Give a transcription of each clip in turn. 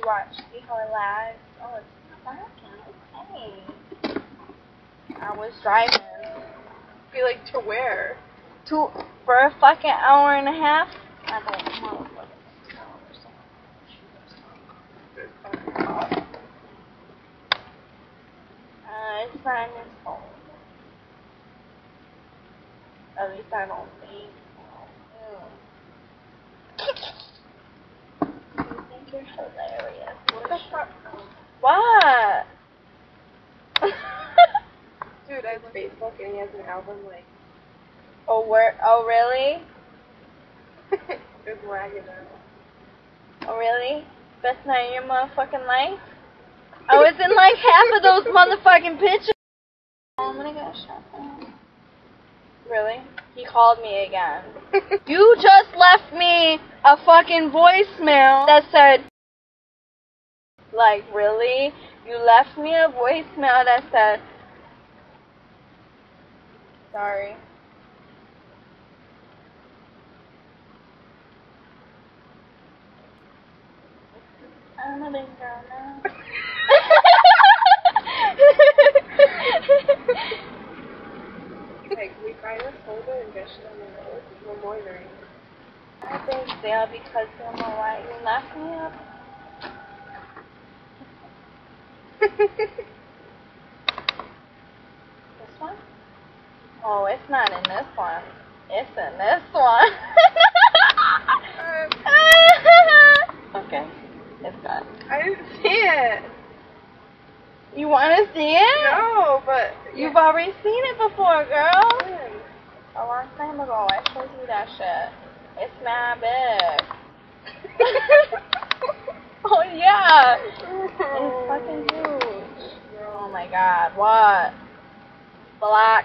watch. See how it lags? Oh, it's not lagging. Okay. I was driving. I feel like to where? For a fucking hour and a half? I don't know. It's not his fault. At least I don't think. You think you're hilarious. What the fuck? What? Dude, I have Facebook and he has an album like. Oh, really? It's lagging out. Oh, really? That's not in your motherfucking life? I was in like half of those motherfucking pictures. Oh, I'm gonna get shot down. Really? He called me again. You just left me a fucking voicemail that said, like, really? You left me a voicemail that said, sorry. I'm a big girl now. Okay, can we find a soda and vegetable on the road? We're loitering. I think they'll because they're more white. You left me up. This one? Oh, it's not in this one. It's in this one. Okay, it's done. I didn't see it. You want to see it? No, but You've already seen it before, girl. When? A long time ago, I showed you that shit. It's not big. Oh yeah, it's fucking huge. Oh my god, what? Black.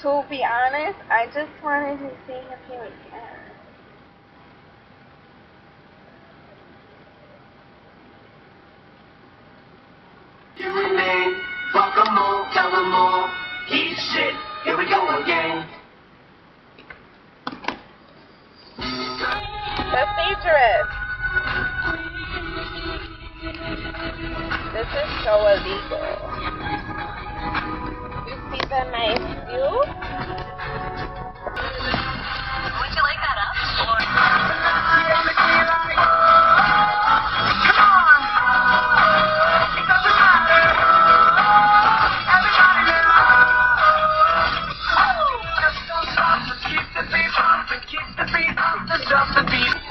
To be honest, I just wanted to see if he would care. You and me, fuck 'em all, tell 'em all, eat shit, here we go again. That's dangerous. This is so illegal. You see the nice view? Would you like that up? Keep the beat up, keep the beat up, just the beat.